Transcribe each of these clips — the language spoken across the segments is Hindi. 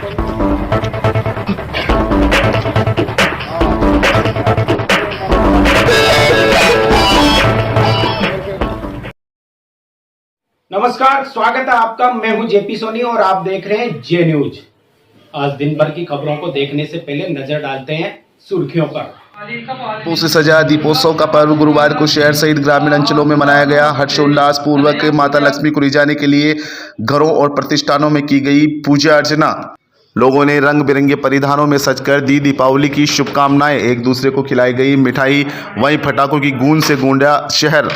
नमस्कार, स्वागत है आपका। मैं हूं जेपी सोनी और आप देख रहे हैं जे न्यूज। आज दिन भर की खबरों को देखने से पहले नजर डालते हैं सुर्खियों पर। दीपों से सजा दीपोत्सव का पर्व गुरुवार को शहर सहित ग्रामीण अंचलों में मनाया गया। हर्षोल्लास पूर्वक माता लक्ष्मी को रिझाने के लिए घरों और प्रतिष्ठानों में की गई पूजा अर्चना। लोगों ने रंग बिरंगे परिधानों में सजकर दी दीपावली की शुभकामनाएं। एक दूसरे को खिलाई गई मिठाई, वहीं पटाखों की गूंज से गूंजा शहर।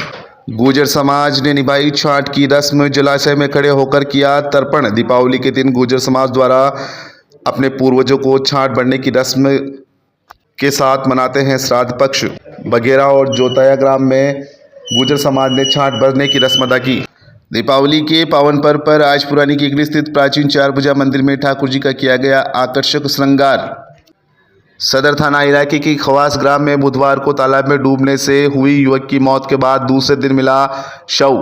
गुर्जर समाज ने निभाई छाठ की रस्म, जलाशय में खड़े होकर किया तर्पण। दीपावली के दिन गुर्जर समाज द्वारा अपने पूर्वजों को छाठ बढ़ने की रस्म के साथ मनाते हैं श्राद्ध पक्ष। बघेरा और जोताया ग्राम में गुर्जर समाज ने छाठ भरने की रस्म अदा की। दीपावली के पावन पर्व पर आज पुरानी केकड़ी स्थित प्राचीन चार भुजा मंदिर में ठाकुर जी का किया गया आकर्षक श्रृंगार। सदर थाना इलाके के खवास ग्राम में बुधवार को तालाब में डूबने से हुई युवक की मौत के बाद दूसरे दिन मिला शव।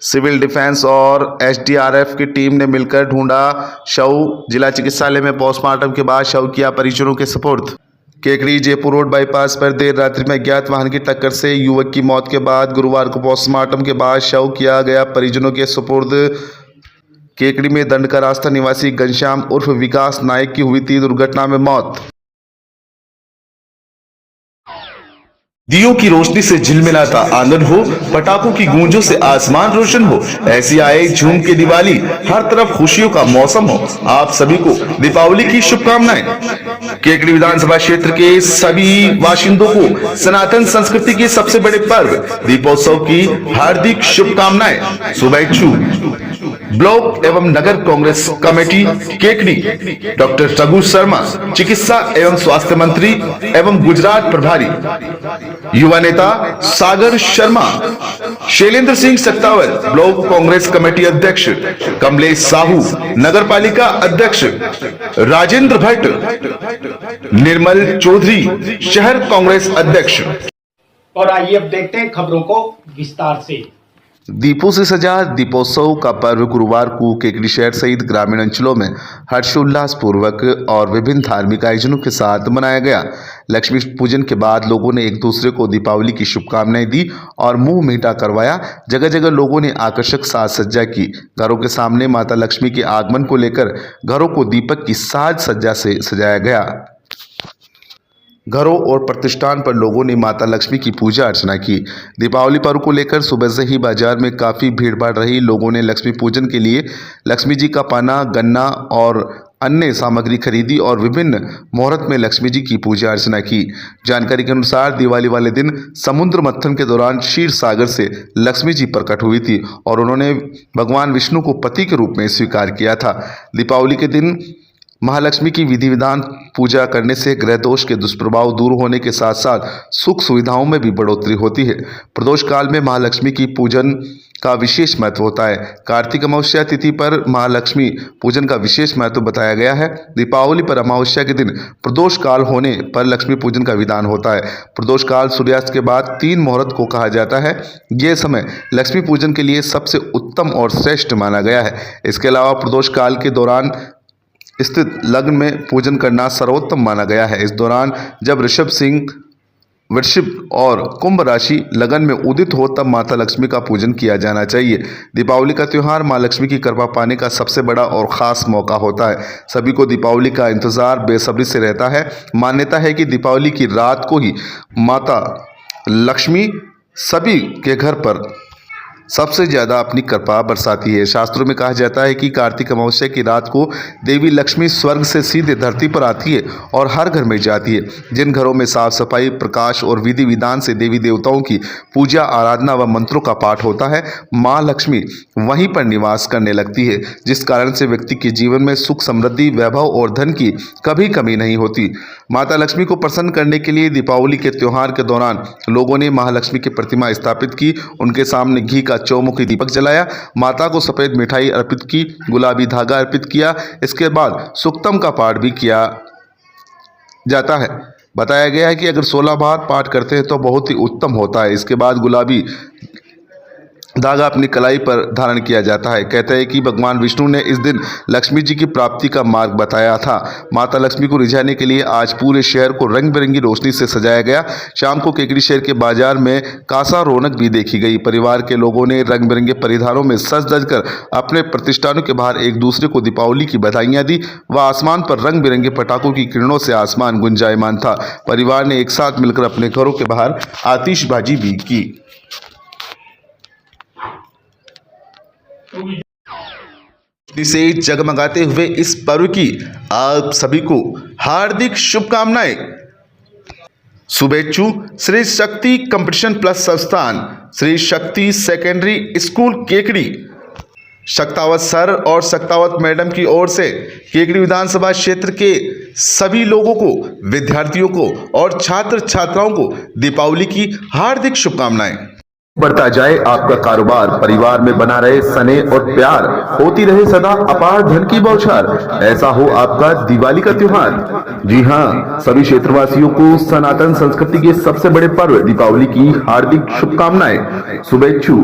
सिविल डिफेंस और एसडीआरएफ की टीम ने मिलकर ढूंढा शव। जिला चिकित्सालय में पोस्टमार्टम के बाद शव किया परिजनों के सुपुर्द। केकड़ी जयपुर रोड बाईपास पर देर रात्रि में अज्ञात वाहन की टक्कर से युवक की मौत के बाद गुरुवार को पोस्टमार्टम के बाद शव किया गया परिजनों के सुपुर्द। केकड़ी में दंड का रास्ता निवासी घनश्याम उर्फ विकास नायक की हुई थी दुर्घटना में मौत। दियों की रोशनी से झिलमिलाता आंगन हो, पटाखों की गूंजों से आसमान रोशन हो, ऐसी आए झूम के दिवाली, हर तरफ खुशियों का मौसम हो। आप सभी को दीपावली की शुभकामनाएं। केकड़ी विधानसभा क्षेत्र के सभी बाशिंदों को सनातन संस्कृति के सबसे बड़े पर्व दीपोत्सव की हार्दिक शुभकामनाएं। शुभेच्छुक ब्लॉक एवं नगर कांग्रेस कमेटी केकड़ी, डॉक्टर रघु शर्मा, चिकित्सा एवं स्वास्थ्य मंत्री एवं गुजरात प्रभारी, युवा नेता सागर शर्मा, शैलेंद्र सिंह सत्तावर, ब्लॉक कांग्रेस कमेटी अध्यक्ष कमलेश साहू, नगर पालिका अध्यक्ष राजेंद्र भट्ट, निर्मल चौधरी, शहर कांग्रेस अध्यक्ष। और आइए अब देखते हैं खबरों को विस्तार से। दीपों से सजा दीपोत्सव का पर्व गुरुवार को केकड़ी शहर सहित ग्रामीण अंचलों में हर्षोल्लास पूर्वक और विभिन्न धार्मिक आयोजनों के साथ मनाया गया। लक्ष्मी पूजन के बाद लोगों ने एक दूसरे को दीपावली की शुभकामनाएं दी और मुंह मीठा करवाया। जगह जगह लोगों ने आकर्षक साज सज्जा की। घरों के सामने माता लक्ष्मी के आगमन को लेकर घरों को दीपक की साज सज्जा से सजाया गया। घरों और प्रतिष्ठान पर लोगों ने माता लक्ष्मी की पूजा अर्चना की। दीपावली पर्व को लेकर सुबह से ही बाजार में काफ़ी भीड़ भाड़ रही। लोगों ने लक्ष्मी पूजन के लिए लक्ष्मी जी का पाना, गन्ना और अन्य सामग्री खरीदी और विभिन्न मुहूर्त में लक्ष्मी जी की पूजा अर्चना की। जानकारी के अनुसार दिवाली वाले दिन समुद्र मंथन के दौरान क्षीर सागर से लक्ष्मी जी प्रकट हुई थी और उन्होंने भगवान विष्णु को पति के रूप में स्वीकार किया था। दीपावली के दिन महालक्ष्मी की विधि विधान पूजा करने से ग्रह दोष के दुष्प्रभाव दूर होने के साथ साथ सुख सुविधाओं में भी बढ़ोतरी होती है। प्रदोष काल में महालक्ष्मी की पूजन का विशेष महत्व होता है। कार्तिक अमावस्या तिथि पर महालक्ष्मी पूजन का विशेष महत्व बताया गया है। दीपावली पर अमावस्या के दिन प्रदोष काल होने पर लक्ष्मी पूजन का विधान होता है। प्रदोष काल सूर्यास्त के बाद 3 मुहूर्त को कहा जाता है। यह समय लक्ष्मी पूजन के लिए सबसे उत्तम और श्रेष्ठ माना गया है। इसके अलावा प्रदोष काल के दौरान स्थित लग्न में पूजन करना सर्वोत्तम माना गया है। इस दौरान जब ऋषभ सिंह, वृश्चिक और कुंभ राशि लगन में उदित हो तब माता लक्ष्मी का पूजन किया जाना चाहिए। दीपावली का त्यौहार मां लक्ष्मी की कृपा पाने का सबसे बड़ा और ख़ास मौका होता है। सभी को दीपावली का इंतज़ार बेसब्री से रहता है। मान्यता है कि दीपावली की रात को ही माता लक्ष्मी सभी के घर पर सबसे ज़्यादा अपनी कृपा बरसाती है। शास्त्रों में कहा जाता है कि कार्तिक अमावस्या की रात को देवी लक्ष्मी स्वर्ग से सीधे धरती पर आती है और हर घर में जाती है। जिन घरों में साफ सफाई, प्रकाश और विधि विधान से देवी देवताओं की पूजा, आराधना व मंत्रों का पाठ होता है, माँ लक्ष्मी वहीं पर निवास करने लगती है, जिस कारण से व्यक्ति के जीवन में सुख, समृद्धि, वैभव और धन की कभी कमी नहीं होती। माता लक्ष्मी को प्रसन्न करने के लिए दीपावली के त्यौहार के दौरान लोगों ने महालक्ष्मी की प्रतिमा स्थापित की, उनके सामने घी का चौमुखी दीपक जलाया, माता को सफेद मिठाई अर्पित की, गुलाबी धागा अर्पित किया। इसके बाद सुक्तम का पाठ भी किया जाता है। बताया गया है कि अगर 16 बार पाठ करते हैं तो बहुत ही उत्तम होता है। इसके बाद गुलाबी धागा अपनी कलाई पर धारण किया जाता है। कहते हैं कि भगवान विष्णु ने इस दिन लक्ष्मी जी की प्राप्ति का मार्ग बताया था। माता लक्ष्मी को रिझाने के लिए आज पूरे शहर को रंग बिरंगी रोशनी से सजाया गया। शाम को केकड़ी शहर के बाजार में खासा रौनक भी देखी गई। परिवार के लोगों ने रंग बिरंगे परिधानों में सज धज कर अपने प्रतिष्ठानों के बाहर एक दूसरे को दीपावली की बधाइयां दी व आसमान पर रंग बिरंगे पटाखों की किरणों से आसमान गुंजायमान था। परिवार ने एक साथ मिलकर अपने घरों के बाहर आतिशबाजी भी की। से जगमगाते हुए इस पर्व की आप सभी को हार्दिक शुभकामनाएं। शुभेच्छु श्री शक्ति कंपटीशन प्लस संस्थान, Shri Shakti secondary school Kekri, Shaktawat sir और शक्तावत मैडम की ओर से केकड़ी विधानसभा क्षेत्र के सभी लोगों को, विद्यार्थियों को और छात्र छात्राओं को दीपावली की हार्दिक शुभकामनाएं। बढ़ता जाए आपका कारोबार, परिवार में बना रहे स्नेह और प्यार, होती रहे सदा अपार धन की बौछार, ऐसा हो आपका दिवाली का त्योहार। जी हाँ, सभी क्षेत्रवासियों को सनातन संस्कृति के सबसे बड़े पर्व दीपावली की हार्दिक शुभकामनाएं। शुभेच्छु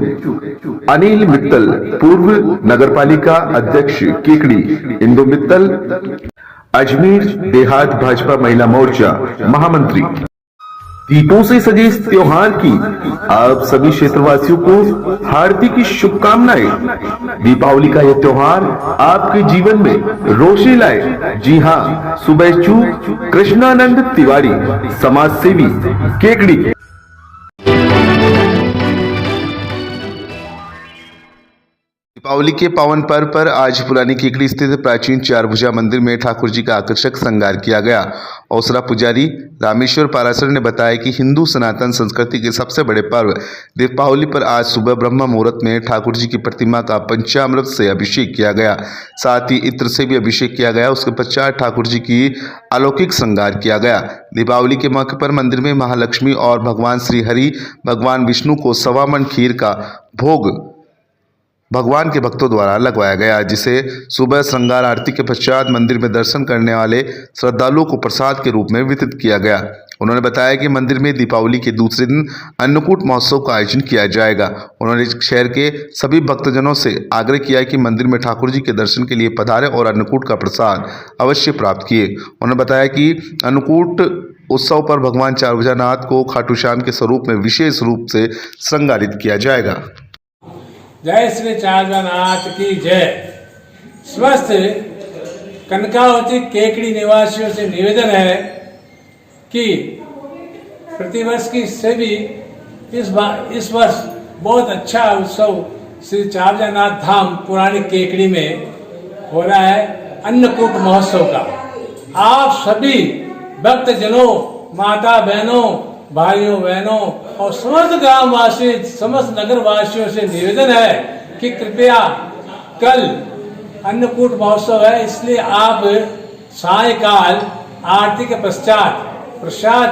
अनिल मित्तल, पूर्व नगर पालिका अध्यक्ष केकड़ी, इंदु मित्तल, अजमेर देहात भाजपा महिला मोर्चा महामंत्री। दीपों से सजे इस त्योहार की आप सभी क्षेत्रवासियों को हार्दिक शुभकामनाएं। दीपावली का यह त्योहार आपके जीवन में रोशनी लाए। जी हाँ, शुभेच्छु कृष्णानंद तिवारी, समाज सेवी केकड़ी। दीपावली के पावन पर्व पर आज पुरानी केकड़ी स्थित प्राचीन चारभुजा मंदिर में ठाकुर जी का आकर्षक श्रृंगार किया गया। औसरा पुजारी रामेश्वर पाराशर ने बताया कि हिंदू सनातन संस्कृति के सबसे बड़े पर्व दीपावली पर आज सुबह ब्रह्म मुहूर्त में ठाकुर जी की प्रतिमा का पंचामृत से अभिषेक किया गया, साथ ही इत्र से भी अभिषेक किया गया। उसके पश्चात ठाकुर जी की अलौकिक श्रृंगार किया गया। दीपावली के मौके पर मंदिर में महालक्ष्मी और भगवान श्री हरि, भगवान विष्णु को 1.25 मन खीर का भोग भगवान के भक्तों द्वारा लगवाया गया, जिसे सुबह श्रृंगार आरती के पश्चात मंदिर में दर्शन करने वाले श्रद्धालुओं को प्रसाद के रूप में वितरित किया गया। उन्होंने बताया कि मंदिर में दीपावली के दूसरे दिन अन्नकूट महोत्सव का आयोजन किया जाएगा। उन्होंने शहर के सभी भक्तजनों से आग्रह किया कि मंदिर में ठाकुर जी के दर्शन के लिए पधारें और अन्नकूट का प्रसाद अवश्य प्राप्त किए। उन्होंने बताया कि अन्नकूट उत्सव पर भगवान चारभुजानाथ को खाटू श्याम के स्वरूप में विशेष रूप से श्रृंगारित किया जाएगा। जय श्री चारभुजानाथ की जय। स्वस्थ कनकावती केकड़ी निवासियों से निवेदन है कि प्रतिवर्ष की से भी इस वर्ष बहुत अच्छा उत्सव श्री चारभुजानाथ धाम पुरानी केकड़ी में हो रहा है, अन्नकूट महोत्सव का। आप सभी भक्तजनों, माता बहनों, भाइयों बहनों और समस्त ग्रामवासी, समस्त नगर वासियों से निवेदन है कि कृपया कल अन्नकूट महोत्सव है, इसलिए आप सायकाल आरती के पश्चात प्रसाद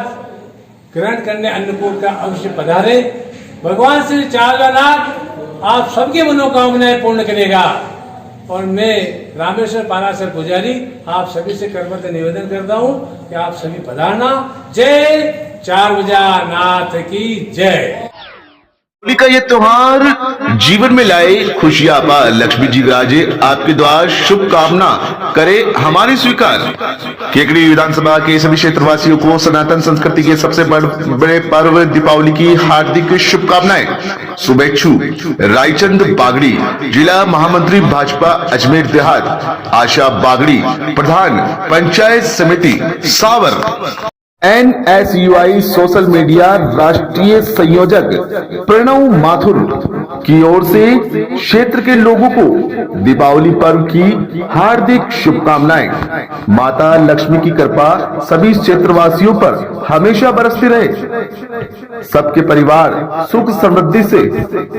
ग्रहण करने अन्नकूट का अवश्य पधारे। भगवान श्री चारभुजानाथ आप सबकी मनोकामनाएं पूर्ण करेगा। और मैं रामेश्वर पाराशर पुजारी आप सभी से करबद्ध निवेदन करता हूं कि आप सभी पधारना। जय चारभुजानाथ की जय। होली का ये त्योहार जीवन में लाए खुशियां पार, लक्ष्मी जी विराजे आपके द्वार, शुभकामना करे हमारी स्वीकार। केकड़ी विधानसभा के सभी क्षेत्रवासियों को सनातन संस्कृति के सबसे बड़े पर्व दीपावली की हार्दिक शुभकामनाएं। शुभेच्छु रायचंद बागड़ी, जिला महामंत्री भाजपा अजमेर देहात, आशा बागड़ी, प्रधान पंचायत समिति सावर, NSUI सोशल मीडिया राष्ट्रीय संयोजक प्रणव माथुर की ओर से क्षेत्र के लोगों को दीपावली पर्व की हार्दिक शुभकामनाएं। माता लक्ष्मी की कृपा सभी क्षेत्रवासियों पर हमेशा बरसती रहे, सबके परिवार सुख समृद्धि से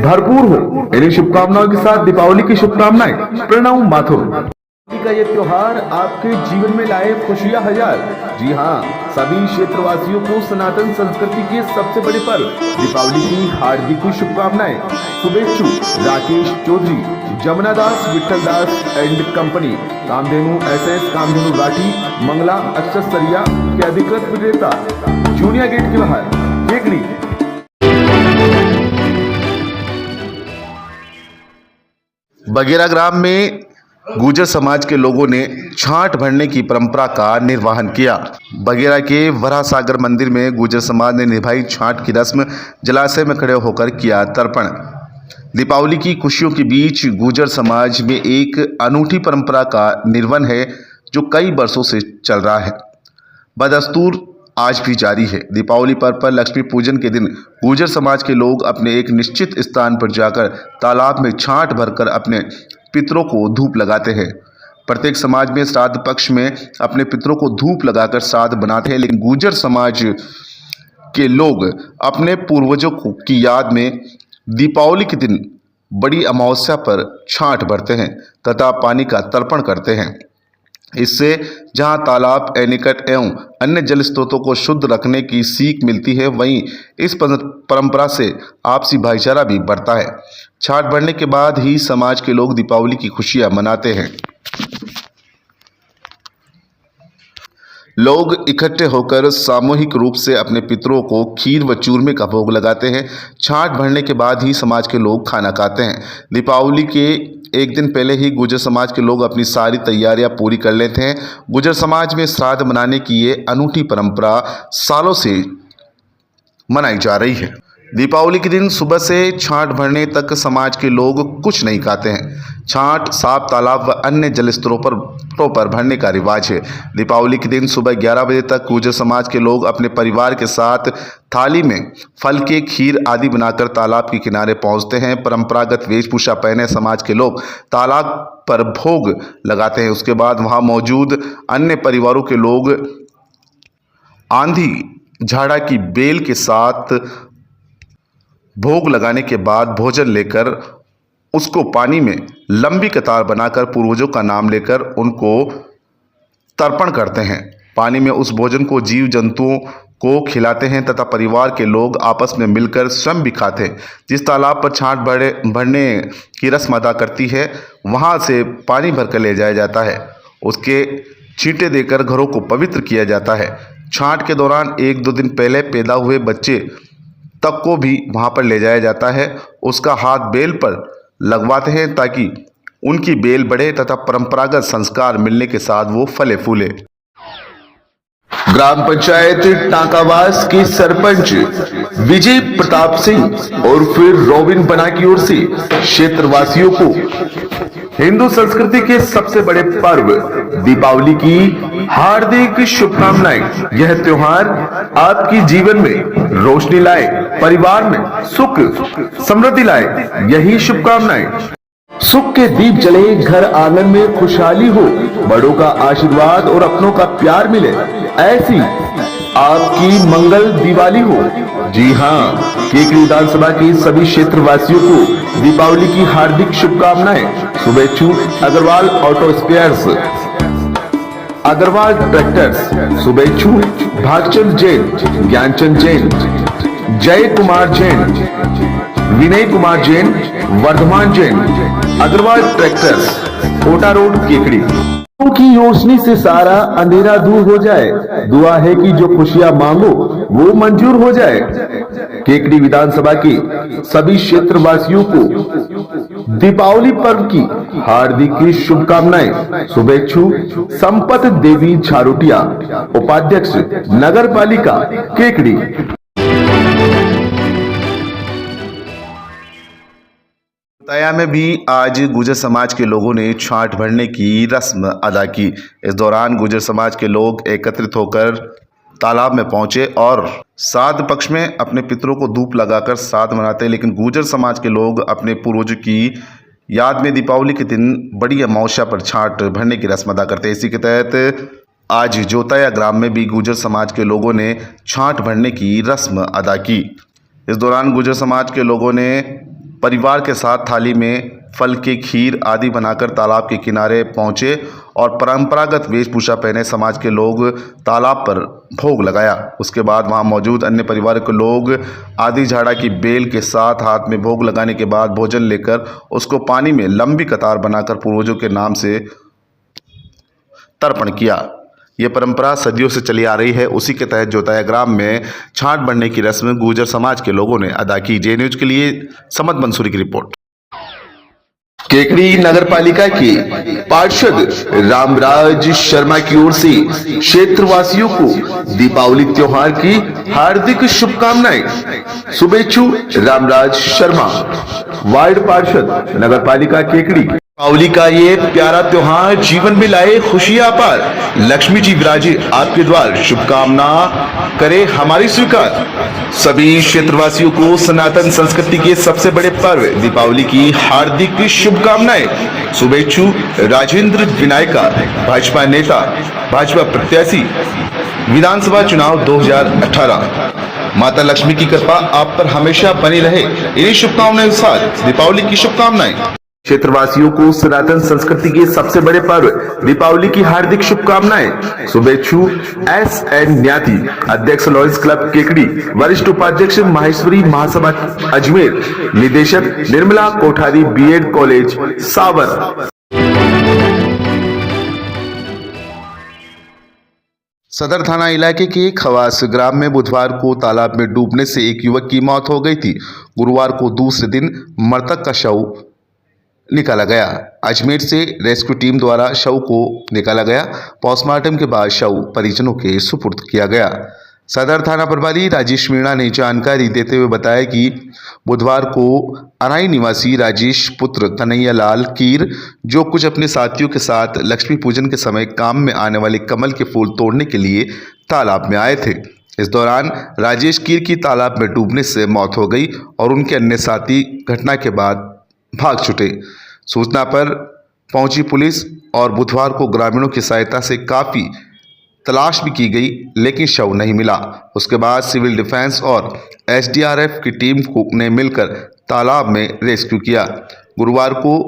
भरपूर हो। इन्हीं शुभकामनाओं के साथ दीपावली की शुभकामनाएं। प्रणव माथुर। का ये त्योहार आपके जीवन में लाए खुशियां हजार। जी हाँ, सभी क्षेत्रवासियों को सनातन संस्कृति के सबसे बड़े पर्व दीपावली की हार्दिक शुभकामनाएं। शुभेच्छु Rakesh Chaudhary, Jamuna Das, Vithal Das and company, Kamdhenu SS Kamdhenu Rathi, Mangla Akshar सरिया के अधिकृत विक्रेता, जूनियर गेट के बाहर केकड़ी। बगेरा ग्राम में गुर्जर समाज के लोगों ने छांट भरने की परंपरा का निर्वहन किया। बगेरा के वरा सागर मंदिर में गुर्जर समाज ने निभाई छांट की रस्म, जलाशय में खड़े होकर किया तर्पण। दीपावली की खुशियों के बीच गुर्जर समाज में एक अनूठी परंपरा का निर्वहन है जो कई वर्षों से चल रहा है, बदस्तूर आज भी जारी है। दीपावली पर्व पर लक्ष्मी पूजन के दिन गुर्जर समाज के लोग अपने एक निश्चित स्थान पर जाकर तालाब में छांट भरकर अपने पितरों को धूप लगाते हैं। प्रत्येक समाज में श्राद्ध पक्ष में अपने पितरों को धूप लगाकर श्राद्ध बनाते हैं, लेकिन गुर्जर समाज के लोग अपने पूर्वजों की याद में दीपावली के दिन बड़ी अमावस्या पर छांट भरते हैं तथा पानी का तर्पण करते हैं। इससे जहां तालाब, एनीकट एवं अन्य जल स्रोतों को शुद्ध रखने की सीख मिलती है, वहीं इस परंपरा से आपसी भाईचारा भी बढ़ता है। छांट भरने के बाद ही समाज के लोग दीपावली की खुशियां मनाते हैं। लोग इकट्ठे होकर सामूहिक रूप से अपने पितरों को खीर व चूरमे का भोग लगाते हैं। छांट भरने के बाद ही समाज के लोग खाना खाते हैं। दीपावली के एक दिन पहले ही गुर्जर समाज के लोग अपनी सारी तैयारियां पूरी कर लेते हैं। गुर्जर समाज में श्राद्ध मनाने की ये अनूठी परंपरा सालों से मनाई जा रही है। दीपावली के दिन सुबह से छांट भरने तक समाज के लोग कुछ नहीं खाते हैं। छांट साफ तालाब व अन्य जल स्रोतों पर भरने का रिवाज है। दीपावली के दिन सुबह 11 बजे तक गुर्जर समाज के लोग अपने परिवार के साथ थाली में फल के खीर आदि बनाकर तालाब के किनारे पहुंचते हैं। परंपरागत वेशभूषा पहने समाज के लोग तालाब पर भोग लगाते हैं। उसके बाद वहां मौजूद अन्य परिवारों के लोग आंधी झाड़ा की बेल के साथ भोग लगाने के बाद भोजन लेकर उसको पानी में लंबी कतार बनाकर पूर्वजों का नाम लेकर उनको तर्पण करते हैं। पानी में उस भोजन को जीव जंतुओं को खिलाते हैं तथा परिवार के लोग आपस में मिलकर स्वयं भी खाते हैं। जिस तालाब पर छांट भरने की रस्म अदा करती है, वहां से पानी भरकर ले जाया जाता है। उसके छींटे देकर घरों को पवित्र किया जाता है। छांट के दौरान 1-2 दिन पहले पैदा हुए बच्चे तक को भी वहां पर ले जाया जाता है। उसका हाथ बेल पर लगवाते हैं ताकि उनकी बेल बढ़े तथा परंपरागत संस्कार मिलने के साथ वो फले फूले। ग्राम पंचायत टांकावास के सरपंच विजय प्रताप सिंह और फिर रॉबिन बना की ओर से क्षेत्रवासियों को हिंदू संस्कृति के सबसे बड़े पर्व दीपावली की हार्दिक शुभकामनाएं। यह त्योहार आपकी जीवन में रोशनी लाए, परिवार में सुख समृद्धि लाए, यही शुभकामनाएं। सुख के दीप जले, घर आंगन में खुशहाली हो, बड़ों का आशीर्वाद और अपनों का प्यार मिले, ऐसी आपकी मंगल दिवाली हो। जी हाँ, केकड़ी विधानसभा के सभी क्षेत्रवासियों को दीपावली की हार्दिक शुभकामनाएं। शुभेच्छु Agarwal auto spares, Agarwal tractors. शुभेच्छु भागचंद जैन, ज्ञानचंद जैन, जय कुमार जैन, विनय कुमार जैन, वर्धमान जैन, अग्रवाल ट्रैक्टर्स, कोटा रोड, केकड़ी। की रोशनी से सारा अंधेरा दूर हो जाए। दुआ है कि जो खुशियां मांगो वो मंजूर हो जाए। केकड़ी विधानसभा के सभी क्षेत्रवासियों को दीपावली पर्व की हार्दिक शुभकामनाएं। शुभेच्छु संपत देवी झारोटिया, उपाध्यक्ष नगर पालिका केकड़ी। तया में भी आज गुर्जर समाज के लोगों ने छांट भरने की रस्म अदा की। इस दौरान गुर्जर समाज के लोग एकत्रित होकर तालाब में पहुंचे और श्राद्ध पक्ष में अपने पितरों को धूप लगाकर श्राद्ध मनाते हैं। लेकिन गुर्जर समाज के लोग अपने पूर्वजों की याद में दीपावली के दिन बड़ी अमावस्या पर छांट भरने की रस्म अदा करते हैं। इसी के तहत आज जोताया ग्राम में भी गुर्जर समाज के लोगों ने छांट भरने की रस्म अदा की। इस दौरान गुर्जर समाज के लोगों ने परिवार के साथ थाली में फल के खीर आदि बनाकर तालाब के किनारे पहुंचे और परंपरागत वेशभूषा पहने समाज के लोग तालाब पर भोग लगाया। उसके बाद वहां मौजूद अन्य परिवार के लोग आदि झाड़ा की बेल के साथ हाथ में भोग लगाने के बाद भोजन लेकर उसको पानी में लंबी कतार बनाकर पूर्वजों के नाम से तर्पण किया। यह परंपरा सदियों से चली आ रही है। उसी के तहत जोताया ग्राम में छांट भरने की रस्म गुर्जर समाज के लोगों ने अदा की। जे न्यूज के लिए समद मंसूरी की रिपोर्ट। केकड़ी नगर पालिका के पार्षद रामराज शर्मा की ओर से क्षेत्रवासियों को दीपावली त्योहार की हार्दिक शुभकामनाएं। शुभेच्छु रामराज शर्मा, वार्ड पार्षद नगर पालिका केकड़ी। दीपावली का ये प्यारा त्योहार जीवन में लाए खुशियां पार। लक्ष्मी जी विराजे आपके द्वार, शुभकामना करे हमारी स्वीकार। सभी क्षेत्रवासियों को सनातन संस्कृति के सबसे बड़े पर्व दीपावली की हार्दिक शुभकामनाएं। शुभेच्छु राजेंद्र विनायका, भाजपा नेता, भाजपा प्रत्याशी, विधानसभा चुनाव 2018। माता लक्ष्मी की कृपा आप पर हमेशा बनी रहे। इन्हीं शुभकामनाओं के साथ दीपावली की शुभकामनाएं। क्षेत्रवासियों को सनातन संस्कृति के सबसे बड़े पर्व दीपावली की हार्दिक शुभकामनाएं। शुभेच्छु SN न्याती, अध्यक्ष लॉयंस क्लब केकड़ी, वरिष्ठ उपाध्यक्ष माहेश्वरी महासभा अजमेर, निदेशक निर्मला कोठारी BEd कॉलेज सावर। सदर थाना इलाके के खवास ग्राम में बुधवार को तालाब में डूबने से एक युवक की मौत हो गई थी। गुरुवार को दूसरे दिन मृतक का शव निकाला गया। अजमेर से रेस्क्यू टीम द्वारा शव को निकाला गया। पोस्टमार्टम के बाद शव परिजनों के सुपुर्द किया गया। सदर थाना प्रभारी राजेश मीणा ने जानकारी देते हुए बताया कि बुधवार को अराई निवासी राजेश पुत्र कन्हैया लाल कीर, जो कुछ अपने साथियों के साथ लक्ष्मी पूजन के समय काम में आने वाले कमल के फूल तोड़ने के लिए तालाब में आए थे। इस दौरान राजेश कीर की तालाब में डूबने से मौत हो गई और उनके अन्य साथी घटना के बाद भाग छूटे। सूचना पर पहुंची पुलिस और बुधवार को ग्रामीणों की सहायता से काफ़ी तलाश भी की गई, लेकिन शव नहीं मिला। उसके बाद सिविल डिफेंस और SDRF की टीम ने मिलकर तालाब में रेस्क्यू किया। गुरुवार को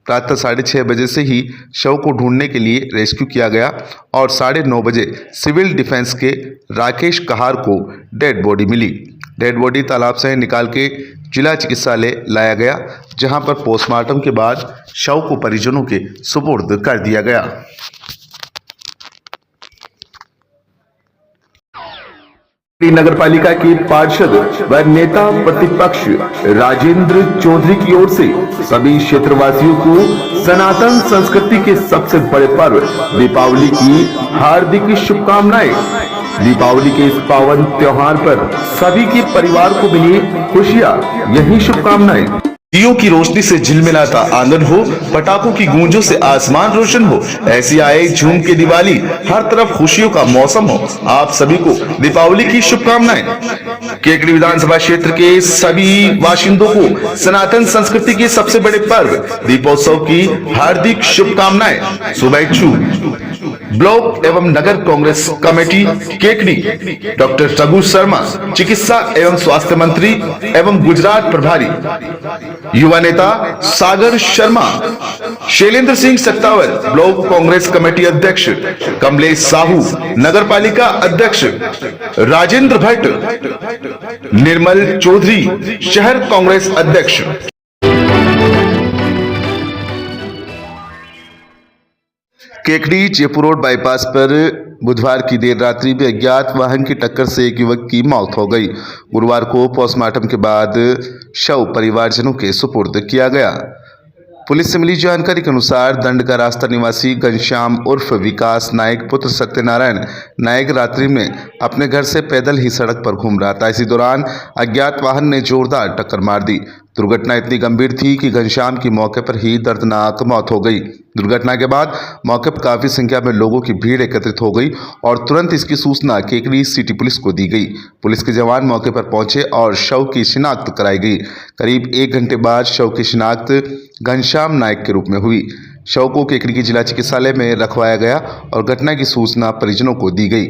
प्रातः 6:30 बजे से ही शव को ढूंढने के लिए रेस्क्यू किया गया और 9:30 बजे सिविल डिफेंस के राकेश कहार को डेड बॉडी मिली। डेड बॉडी तालाब से निकाल के जिला चिकित्सालय लाया गया, जहां पर पोस्टमार्टम के बाद शव को परिजनों के सुपुर्द कर दिया गया। नगर पालिका के पार्षद व नेता प्रतिपक्ष राजेंद्र चौधरी की ओर से सभी क्षेत्रवासियों को सनातन संस्कृति के सबसे बड़े पर्व दीपावली की हार्दिक शुभकामनाएं। दीपावली के इस पावन त्योहार पर सभी के परिवार को मिली खुशियां, यही शुभकामनाएं। दियों की रोशनी से झिलमिलाता आंगन हो, पटाखों की गूंजों से आसमान रोशन हो, ऐसी आए झूम के दिवाली, हर तरफ खुशियों का मौसम हो। आप सभी को दीपावली की शुभकामनाएं। केकड़ी विधानसभा क्षेत्र के सभी बाशिंदों को सनातन संस्कृति के सबसे बड़े पर्व दीपोत्सव की हार्दिक शुभकामनाएं। शुभेच्छु ब्लॉक एवं नगर कांग्रेस कमेटी केकड़ी, डॉक्टर रघु शर्मा, चिकित्सा एवं स्वास्थ्य मंत्री एवं गुजरात प्रभारी, युवा नेता सागर शर्मा, शैलेंद्र सिंह सत्तावर, ब्लॉक कांग्रेस कमेटी अध्यक्ष कमलेश साहू, नगर पालिका अध्यक्ष राजेंद्र भट्ट, निर्मल चौधरी, शहर कांग्रेस अध्यक्ष। केकड़ी जयपुर रोड बाईपास पर बुधवार की देर रात्रि में अज्ञात वाहन की टक्कर से एक युवक की मौत हो गई। गुरुवार को पोस्टमार्टम के बाद शव परिवारजनों के सुपुर्द किया गया। पुलिस से मिली जानकारी के अनुसार दंड का रास्ता निवासी घनश्याम उर्फ विकास नायक पुत्र सत्यनारायण नायक रात्रि में अपने घर से पैदल ही सड़क पर घूम रहा था। इसी दौरान अज्ञात वाहन ने जोरदार टक्कर मार दी। दुर्घटना इतनी गंभीर थी कि घनश्याम की मौके पर ही दर्दनाक मौत हो गई। दुर्घटना के बाद मौके पर काफ़ी संख्या में लोगों की भीड़ एकत्रित हो गई और तुरंत इसकी सूचना केकड़ी सिटी पुलिस को दी गई। पुलिस के जवान मौके पर पहुंचे और शव की शिनाख्त कराई गई। करीब 1 घंटे बाद शव की शिनाख्त घनश्याम नायक के रूप में हुई। शव को केकड़ी के जिला चिकित्सालय में रखवाया गया और घटना की सूचना परिजनों को दी गई।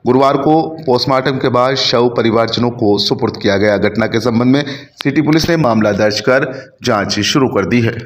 गुरुवार को पोस्टमार्टम के बाद शव परिवारजनों को सुपुर्द किया गया। घटना के संबंध में सिटी पुलिस ने मामला दर्ज कर जांच शुरू कर दी है।